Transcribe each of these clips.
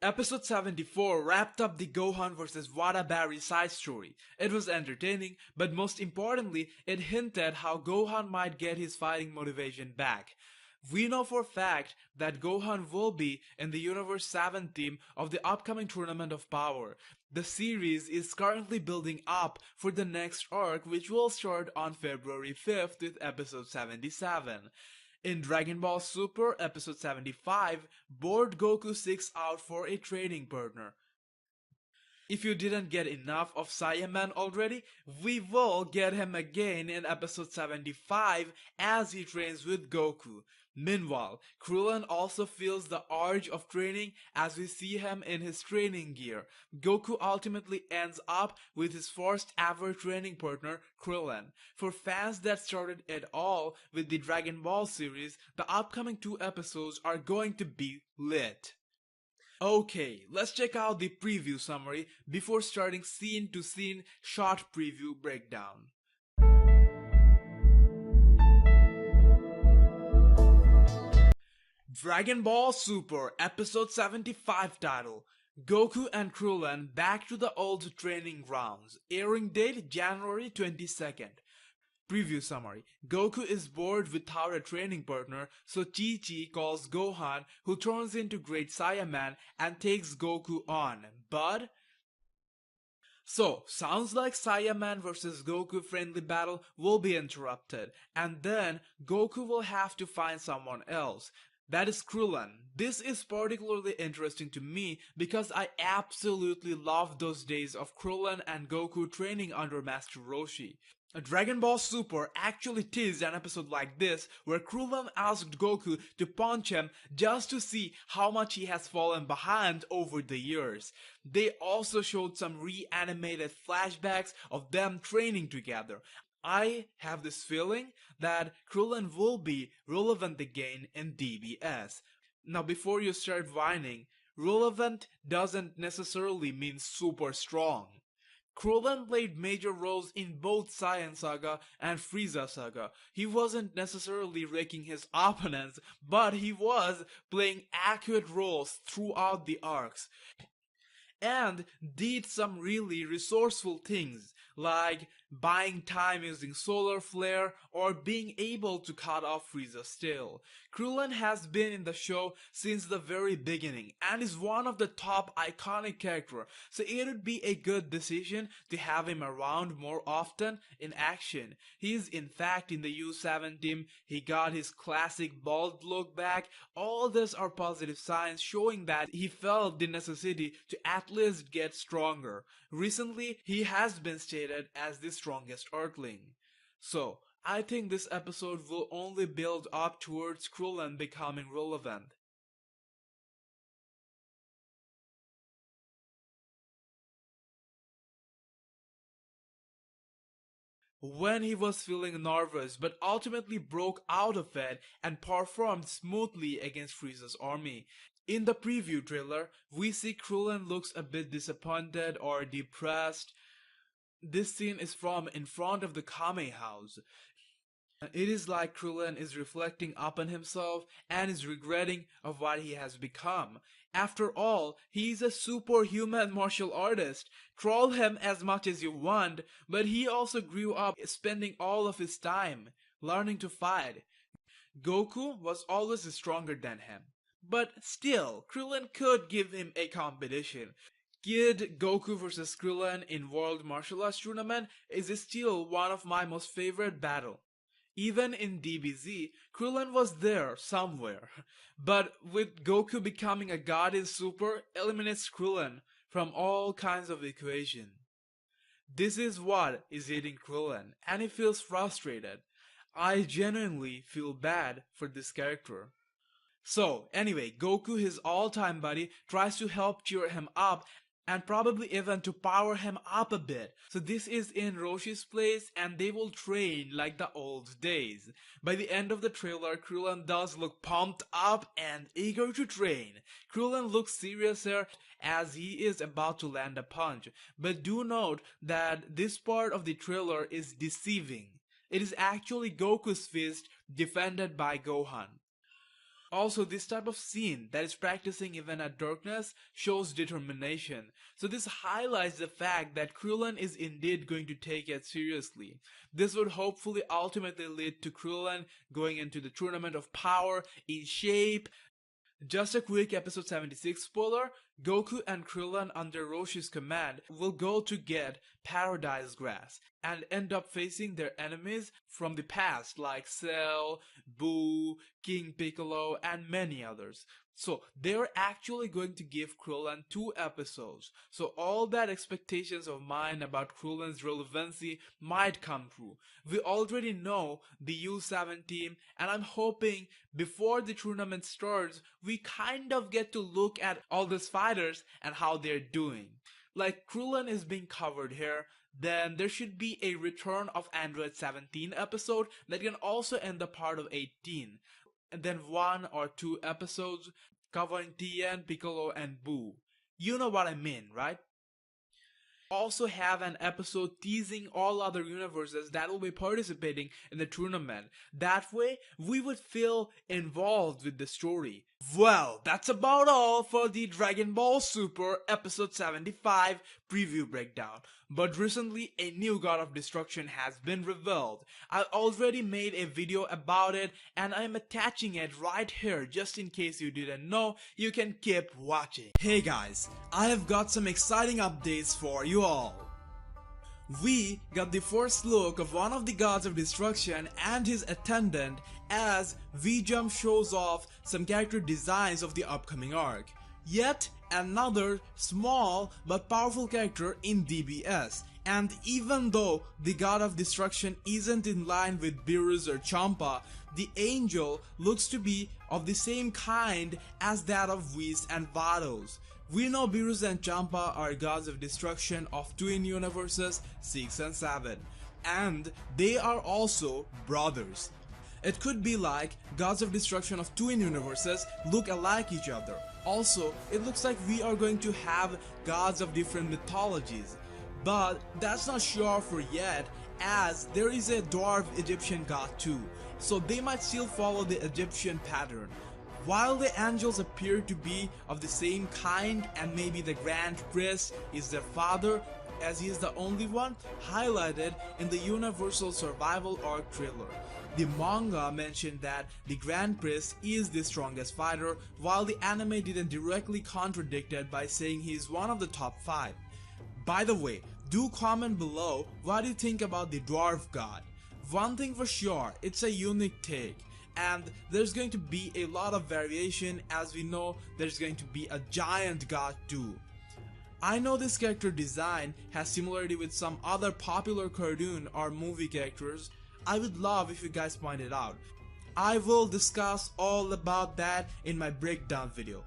Episode 74 wrapped up the Gohan vs. Wadaberry side story. It was entertaining, but most importantly, it hinted how Gohan might get his fighting motivation back. We know for a fact that Gohan will be in the Universe 7 team of the upcoming Tournament of Power. The series is currently building up for the next arc, which will start on February 5th with episode 77. In Dragon Ball Super episode 75, Bored Goku seeks out for a training partner. If you didn't get enough of Saiyaman already, we will get him again in episode 75 as he trains with Goku. Meanwhile, Krillin also feels the urge of training as we see him in his training gear. Goku ultimately ends up with his first ever training partner, Krillin. For fans that started it all with the Dragon Ball series, the upcoming 2 episodes are going to be lit. Okay, let's check out the preview summary before starting scene to scene short preview breakdown. Dragon Ball Super Episode 75 title, Goku and Krillin back to the old training grounds, airing date January 22nd. Preview summary. Goku is bored without a training partner, so Chi-Chi calls Gohan, who turns into Great Saiyaman and takes Goku on, but... So, sounds like Saiyaman vs Goku friendly battle will be interrupted, and then Goku will have to find someone else. That is Krillin. This is particularly interesting to me because I absolutely love those days of Krillin and Goku training under Master Roshi. Dragon Ball Super actually teased an episode like this where Krillin asked Goku to punch him just to see how much he has fallen behind over the years. They also showed some reanimated flashbacks of them training together. I have this feeling that Krillin will be relevant again in DBS. Now before you start whining, relevant doesn't necessarily mean super strong. Krillin played major roles in both Saiyan Saga and Frieza Saga. He wasn't necessarily raking his opponents, but he was playing accurate roles throughout the arcs. And did some really resourceful things, like buying time using solar flare or being able to cut off Frieza's tail. Krillin has been in the show since the very beginning and is one of the top iconic characters, so it would be a good decision to have him around more often in action. He is in fact in the U7 team, he got his classic bald look back. All these are positive signs showing that he felt the necessity to at least get stronger. Recently, he has been stated as the strongest Earthling. So, I think this episode will only build up towards Krillin becoming relevant. When he was feeling nervous but ultimately broke out of it and performed smoothly against Frieza's army. In the preview trailer, we see Krillin looks a bit disappointed or depressed. This scene is from in front of the Kame house. It is like Krillin is reflecting upon himself and is regretting of what he has become. After all, he is a superhuman martial artist. Troll him as much as you want, but he also grew up spending all of his time learning to fight. Goku was always stronger than him. But still, Krillin could give him a competition. Kid Goku vs Krillin in World Martial Arts Tournament is still one of my most favorite battle. Even in DBZ, Krillin was there somewhere. But with Goku becoming a god in Super eliminates Krillin from all kinds of equation. This is what is eating Krillin, and he feels frustrated. I genuinely feel bad for this character. So, anyway, Goku, his all-time buddy, tries to help cheer him up and probably even to power him up a bit. So this is in Roshi's place and they will train like the old days. By the end of the trailer, Krillin does look pumped up and eager to train. Krillin looks serious here as he is about to land a punch. But do note that this part of the trailer is deceiving. It is actually Goku's fist defended by Gohan. Also, this type of scene that is practicing even at darkness shows determination. So this highlights the fact that Krillin is indeed going to take it seriously. This would hopefully ultimately lead to Krillin going into the Tournament of Power in shape. Just a quick episode 76 spoiler, Goku and Krillin under Roshi's command will go to get Paradise Grass and end up facing their enemies from the past like Cell, Boo, King Piccolo and many others. So they're actually going to give Krillin 2 episodes. So all that expectations of mine about Krillin's relevancy might come true. We already know the U7 team and I'm hoping before the tournament starts we kind of get to look at all these fighters and how they're doing. Like Krillin is being covered here, then there should be a return of Android 17 episode that can also end the part of 18. And then 1 or 2 episodes covering Tien, Piccolo and Boo. You know what I mean, right? Also have an episode teasing all other universes that will be participating in the tournament. That way, we would feel involved with the story. Well, that's about all for the Dragon Ball Super episode 75 preview breakdown. But recently, a new God of Destruction has been revealed. I already made a video about it and I am attaching it right here just in case you didn't know. You can keep watching. Hey guys, I have got some exciting updates for you all. We got the first look of one of the Gods of Destruction and his attendant as V-Jump shows off some character designs of the upcoming arc. Yet another small but powerful character in DBS. And even though the God of Destruction isn't in line with Beerus or Champa, the angel looks to be of the same kind as that of Whis and Vados. We know Beerus and Champa are Gods of Destruction of twin universes 6 and 7, and they are also brothers. It could be like Gods of Destruction of twin universes look alike each other. Also, it looks like we are going to have gods of different mythologies. But that's not sure for yet, as there is a dwarf Egyptian god too, so they might still follow the Egyptian pattern. While the angels appear to be of the same kind and maybe the Grand Priest is their father, as he is the only one highlighted in the Universal Survival Arc trailer. The manga mentioned that the Grand Priest is the strongest fighter, while the anime didn't directly contradict it by saying he is one of the top 5. By the way, do comment below what you think about the dwarf god. One thing for sure, it's a unique take. And there's going to be a lot of variation, as we know there's going to be a giant god too. I know this character design has similarity with some other popular cartoon or movie characters. I would love if you guys point it out. I will discuss all about that in my breakdown video.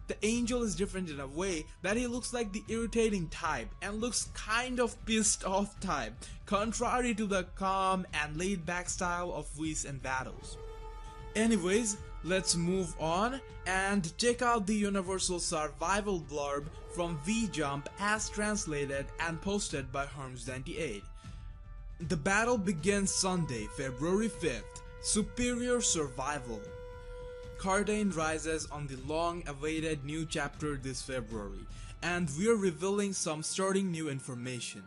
The angel is different in a way that he looks like the irritating type and looks kind of pissed off type, contrary to the calm and laid back style of Whis and Vados. Anyways, let's move on and check out the Universal Survival blurb from V-Jump as translated and posted by Herms98. The battle begins Sunday, February 5th. Superior Survival. Cardain rises on the long-awaited new chapter this February, and we're revealing some starting new information.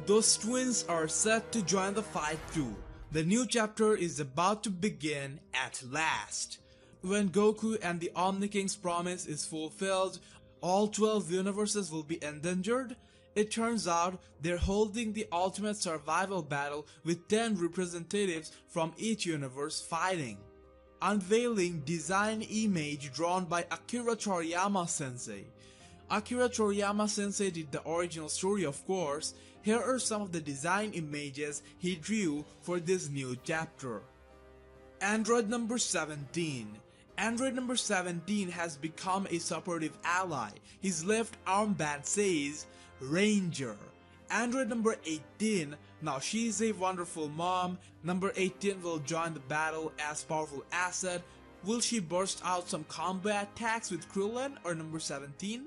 Those twins are set to join the fight too. The new chapter is about to begin at last. When Goku and the Omni King's promise is fulfilled, all 12 universes will be endangered. It turns out they're holding the ultimate survival battle with 10 representatives from each universe fighting. Unveiling design image drawn by Akira Toriyama sensei. Akira Toriyama sensei did the original story, of course. Here are some of the design images he drew for this new chapter. Android number 17. Android number 17 has become a supportive ally. His left armband says Ranger. Android number 18, now she is a wonderful mom. Number 18 will join the battle as powerful asset. Will she burst out some combat attacks with Krillin or number 17?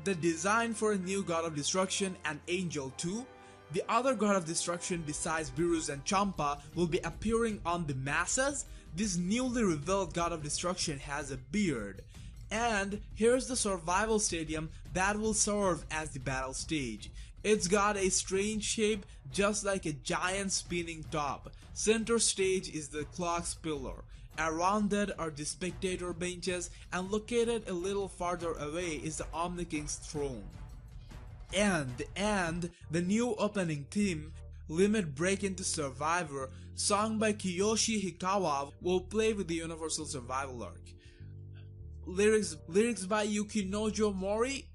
The design for a new God of Destruction and Angel 2. The other God of Destruction besides Beerus and Champa will be appearing on the masses. This newly revealed God of Destruction has a beard. And here's the survival stadium that will serve as the battle stage. It's got a strange shape, just like a giant spinning top. Center stage is the clock's pillar. Around it are the spectator benches, and located a little farther away is the Omni King's throne. And the new opening theme, Limit Break into Survivor, sung by Kiyoshi Hikawa, will play with the Universal Survival arc. Lyrics by Yukinojo Mori,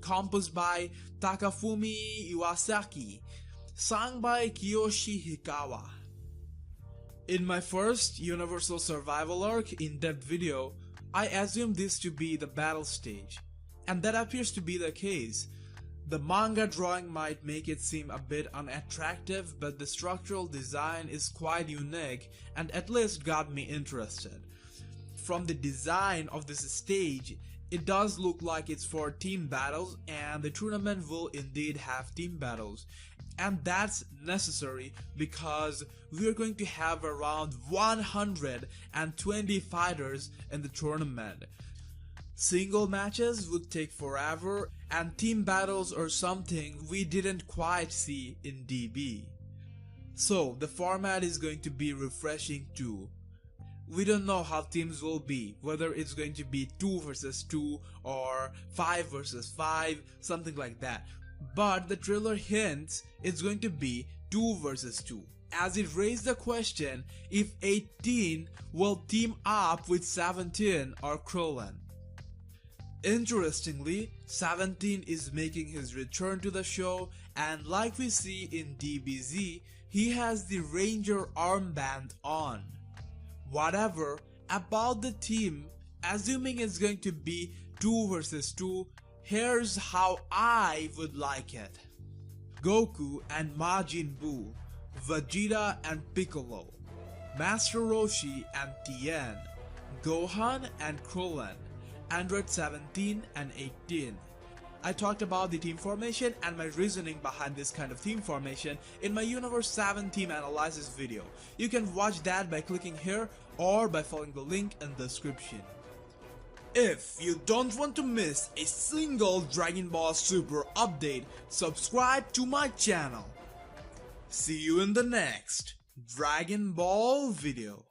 composed by Takafumi Iwasaki, sung by Kiyoshi Hikawa. In my first Universal Survival Arc in-depth video, I assumed this to be the battle stage, and that appears to be the case. The manga drawing might make it seem a bit unattractive, but the structural design is quite unique and at least got me interested. From the design of this stage, it does look like it's for team battles, and the tournament will indeed have team battles. And that's necessary because we are going to have around 120 fighters in the tournament. Single matches would take forever, and team battles are something we didn't quite see in DB. So the format is going to be refreshing too. We don't know how teams will be, whether it's going to be 2 versus 2 or 5 versus 5, something like that. But the trailer hints it's going to be 2 versus 2, as it raised the question if 18 will team up with 17 or Krillin. Interestingly, 17 is making his return to the show, and like we see in DBZ, he has the Ranger armband on. Whatever about the team, assuming it's going to be 2 versus 2, here's how I would like it. Goku and Majin Buu, Vegeta and Piccolo, Master Roshi and Tien, Gohan and Krillin, Android 17 and 18. I talked about the team formation and my reasoning behind this kind of team formation in my Universe 7 team analysis video. You can watch that by clicking here or by following the link in the description. If you don't want to miss a single Dragon Ball Super update, subscribe to my channel. See you in the next Dragon Ball video.